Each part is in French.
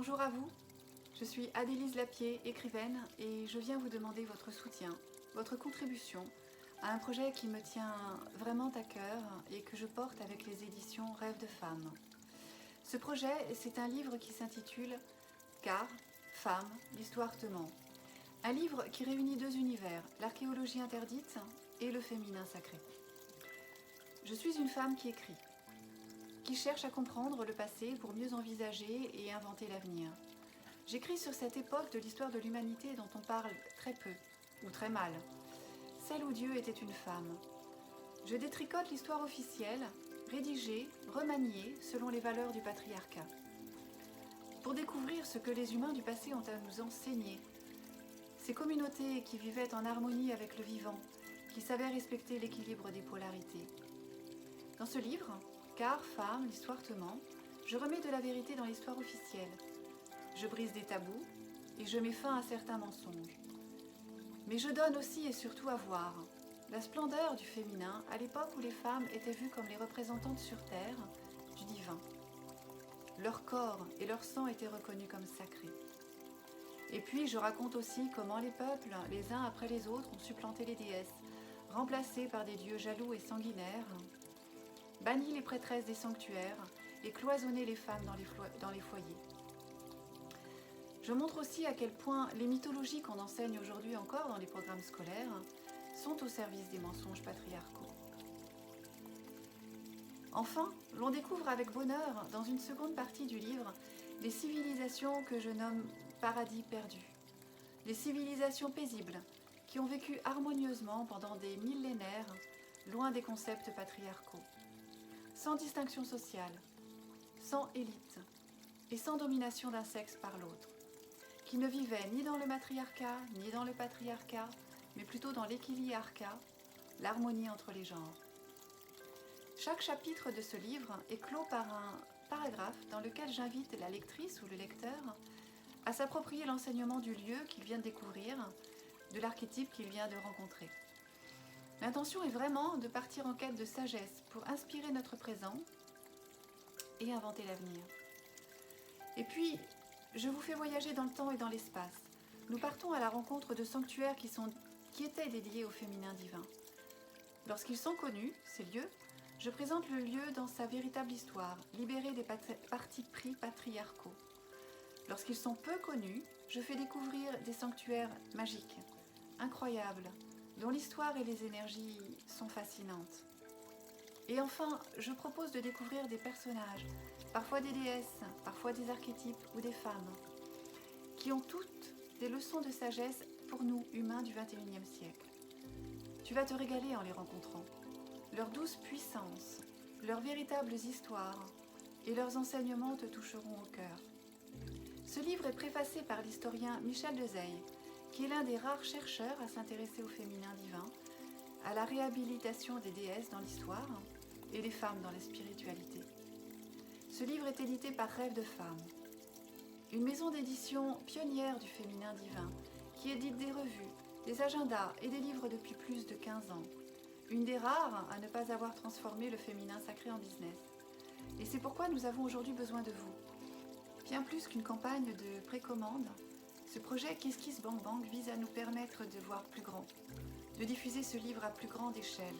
Bonjour à vous, je suis Adélise Lapierre, écrivaine, et je viens vous demander votre soutien, votre contribution à un projet qui me tient vraiment à cœur et que je porte avec les éditions Rêves de Femmes. Ce projet, c'est un livre qui s'intitule Car, Femme, l'histoire te ment. Un livre qui réunit deux univers, l'archéologie interdite et le féminin sacré. Je suis une femme qui écrit, qui cherche à comprendre le passé pour mieux envisager et inventer l'avenir. J'écris sur cette époque de l'histoire de l'humanité dont on parle très peu, ou très mal, celle où Dieu était une femme. Je détricote l'histoire officielle, rédigée, remaniée selon les valeurs du patriarcat. Pour découvrir ce que les humains du passé ont à nous enseigner, ces communautés qui vivaient en harmonie avec le vivant, qui savaient respecter l'équilibre des polarités. Dans ce livre, Car, Femme, l'histoire te ment, je remets de la vérité dans l'histoire officielle. Je brise des tabous et je mets fin à certains mensonges. Mais je donne aussi et surtout à voir la splendeur du féminin à l'époque où les femmes étaient vues comme les représentantes sur terre du divin. Leur corps et leur sang étaient reconnus comme sacrés. Et puis je raconte aussi comment les peuples, les uns après les autres, ont supplanté les déesses, remplacées par des dieux jaloux et sanguinaires, banni les prêtresses des sanctuaires et cloisonné les femmes dans les foyers. Je montre aussi à quel point les mythologies qu'on enseigne aujourd'hui encore dans les programmes scolaires sont au service des mensonges patriarcaux. Enfin, l'on découvre avec bonheur, dans une seconde partie du livre, les civilisations que je nomme paradis perdus. Les civilisations paisibles, qui ont vécu harmonieusement pendant des millénaires, loin des concepts patriarcaux, sans distinction sociale, sans élite et sans domination d'un sexe par l'autre, qui ne vivaient ni dans le matriarcat ni dans le patriarcat, mais plutôt dans l'équiliarcat, l'harmonie entre les genres. Chaque chapitre de ce livre est clos par un paragraphe dans lequel j'invite la lectrice ou le lecteur à s'approprier l'enseignement du lieu qu'il vient de découvrir, de l'archétype qu'il vient de rencontrer. L'intention est vraiment de partir en quête de sagesse pour inspirer notre présent et inventer l'avenir. Et puis, je vous fais voyager dans le temps et dans l'espace. Nous partons à la rencontre de sanctuaires qui étaient dédiés au féminin divin. Lorsqu'ils sont connus, ces lieux, je présente le lieu dans sa véritable histoire, libéré des partis pris patriarcaux. Lorsqu'ils sont peu connus, je fais découvrir des sanctuaires magiques, incroyables, dont l'histoire et les énergies sont fascinantes. Et enfin, je propose de découvrir des personnages, parfois des déesses, parfois des archétypes ou des femmes, qui ont toutes des leçons de sagesse pour nous, humains du XXIe siècle. Tu vas te régaler en les rencontrant. Leur douce puissance, leurs véritables histoires et leurs enseignements te toucheront au cœur. Ce livre est préfacé par l'historien Michel Dezeille, qui est l'un des rares chercheurs à s'intéresser au féminin divin, à la réhabilitation des déesses dans l'histoire et des femmes dans la spiritualité. Ce livre est édité par Rêves de Femmes, une maison d'édition pionnière du féminin divin qui édite des revues, des agendas et des livres depuis plus de 15 ans. Une des rares à ne pas avoir transformé le féminin sacré en business. Et c'est pourquoi nous avons aujourd'hui besoin de vous. Bien plus qu'une campagne de précommande, ce projet KissKissBankBank vise à nous permettre de voir plus grand, de diffuser ce livre à plus grande échelle,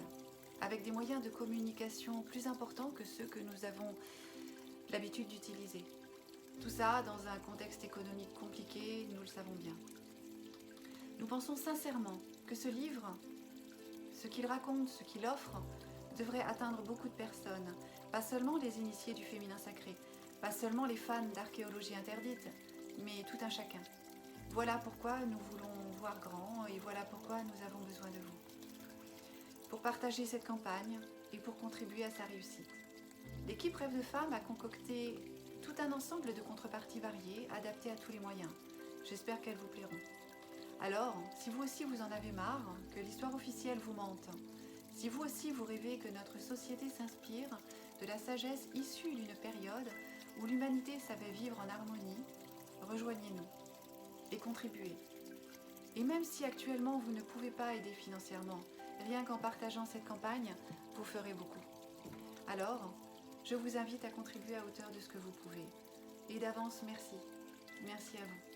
avec des moyens de communication plus importants que ceux que nous avons l'habitude d'utiliser. Tout ça dans un contexte économique compliqué, nous le savons bien. Nous pensons sincèrement que ce livre, ce qu'il raconte, ce qu'il offre, devrait atteindre beaucoup de personnes, pas seulement les initiés du féminin sacré, pas seulement les fans d'archéologie interdite, mais tout un chacun. Voilà pourquoi nous voulons voir grand et voilà pourquoi nous avons besoin de vous. Pour partager cette campagne et pour contribuer à sa réussite. L'équipe Rêves de Femmes a concocté tout un ensemble de contreparties variées, adaptées à tous les moyens. J'espère qu'elles vous plairont. Alors, si vous aussi vous en avez marre, que l'histoire officielle vous mente, si vous aussi vous rêvez que notre société s'inspire de la sagesse issue d'une période où l'humanité savait vivre en harmonie, rejoignez-nous et contribuez. Et même si actuellement vous ne pouvez pas aider financièrement, rien qu'en partageant cette campagne, vous ferez beaucoup. Alors, je vous invite à contribuer à hauteur de ce que vous pouvez. Et d'avance, merci. Merci à vous.